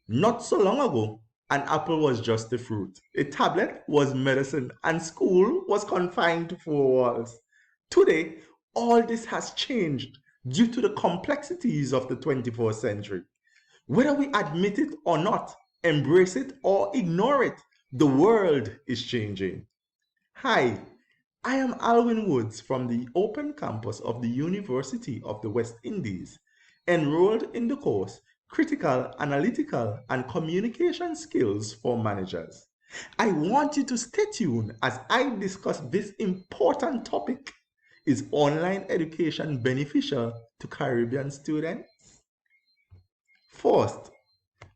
Not so long ago, an apple was just a fruit, a tablet was medicine, and school was confined to four walls. Today, all this has changed due to the complexities of the 21st century. Whether we admit it or not, embrace it or ignore it, the world is changing. Hi, I am Alwyn Woods from the open campus of the University of the West Indies, enrolled in the course Critical, Analytical, and Communication Skills for Managers. I want you to stay tuned as I discuss this important topic. Is online education beneficial to Caribbean students? First,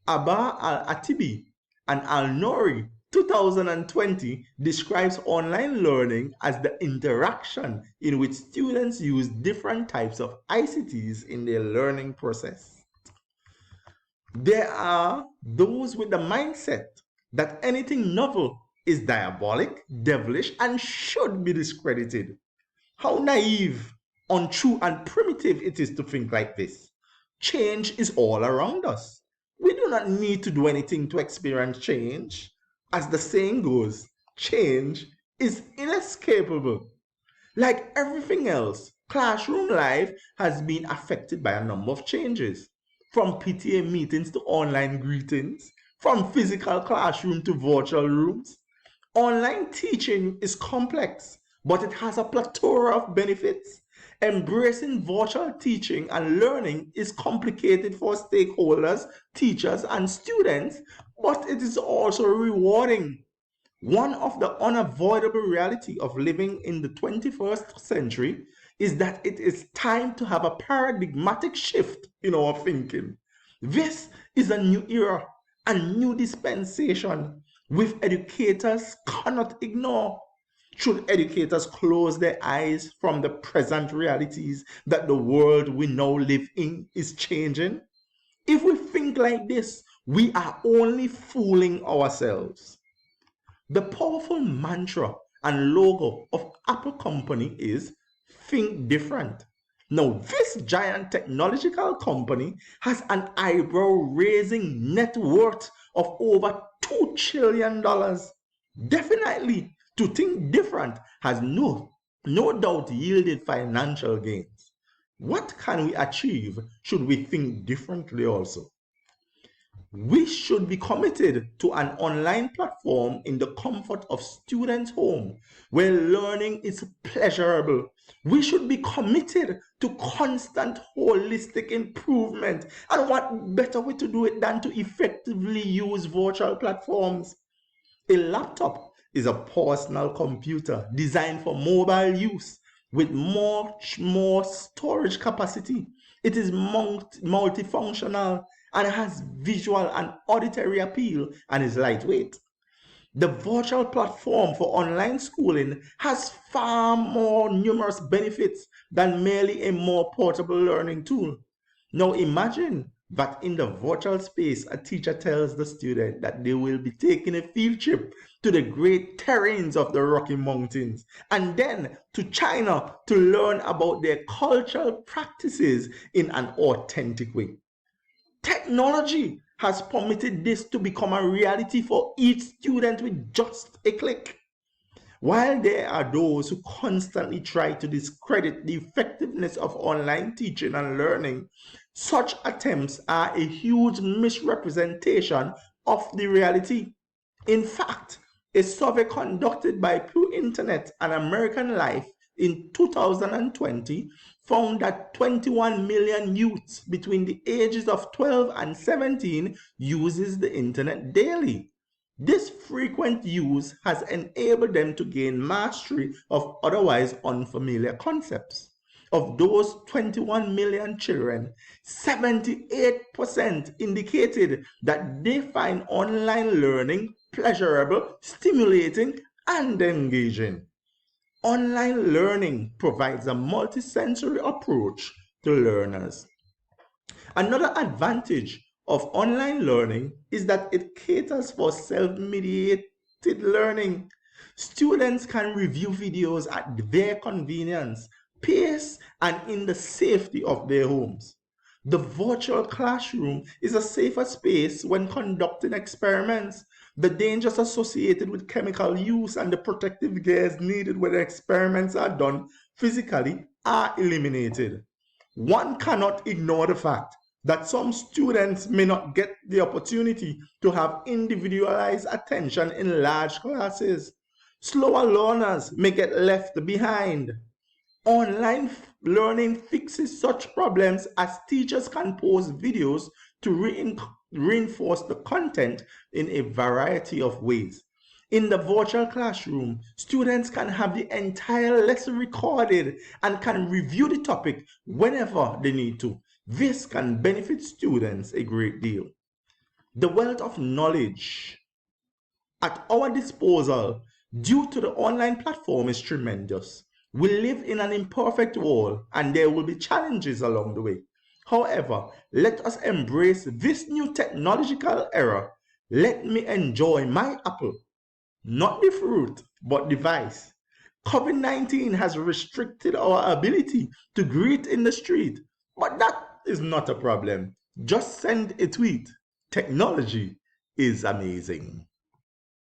Abba Al-Atibi and Al-Nouri 2020 describes online learning as the interaction in which students use different types of ICTs in their learning process. There are those with the mindset that anything novel is diabolic, devilish, and should be discredited. How naive, untrue, and primitive it is to think like this. Change is all around us. We do not need to do anything to experience change. As the saying goes, change is inescapable. Like everything else, classroom life has been affected by a number of changes. From PTA meetings to online greetings, from physical classroom to virtual rooms. Online teaching is complex, but it has a plethora of benefits. Embracing virtual teaching and learning is complicated for stakeholders, teachers, and students, but it is also rewarding. One of the unavoidable reality of living in the 21st century is that it is time to have a paradigmatic shift in our thinking. This is a new era, a new dispensation, which educators cannot ignore. Should educators close their eyes from the present realities that the world we now live in is changing? If we think like this, we are only fooling ourselves. The powerful mantra and logo of Apple Company is Think Different. Now, this giant technological company has an eyebrow-raising net worth of over $2 trillion. Definitely, to think different has no doubt yielded financial gains. What can we achieve should we think differently also? We should be committed to an online platform in the comfort of students' home where learning is pleasurable. We should be committed to constant holistic improvement. And what better way to do it than to effectively use virtual platforms? A laptop is a personal computer designed for mobile use with much more storage capacity. It is multifunctional and has visual and auditory appeal and is lightweight. The virtual platform for online schooling has far more numerous benefits than merely a more portable learning tool. Now imagine that in the virtual space, a teacher tells the student that they will be taking a field trip to the great terrains of the Rocky Mountains and then to China to learn about their cultural practices in an authentic way. Technology has permitted this to become a reality for each student with just a click. While there are those who constantly try to discredit the effectiveness of online teaching and learning, such attempts are a huge misrepresentation of the reality. In fact, a survey conducted by Pew Internet and American Life in 2020 found that 21 million youths between the ages of 12 and 17 uses the internet daily. This frequent use has enabled them to gain mastery of otherwise unfamiliar concepts. Of those 21 million children, 78% indicated that they find online learning pleasurable, stimulating, and engaging. Online learning provides a multisensory approach to learners. Another advantage of online learning is that it caters for self-mediated learning. Students can review videos at their convenience, pace, and in the safety of their homes. The virtual classroom is a safer space when conducting experiments. The dangers associated with chemical use and the protective gears needed when experiments are done physically are eliminated. One cannot ignore the fact that some students may not get the opportunity to have individualized attention in large classes. Slower learners may get left behind. Online learning fixes such problems as teachers can post videos to reinforce the content in a variety of ways. In the virtual classroom, students can have the entire lesson recorded and can review the topic whenever they need to. This can benefit students a great deal. The wealth of knowledge at our disposal due to the online platform is tremendous. We live in an imperfect world and there will be challenges along the way. However, let us embrace this new technological era. Let me enjoy my apple, not the fruit, but the device. COVID-19 has restricted our ability to greet in the street, but that is not a problem. Just send a tweet. Technology is amazing.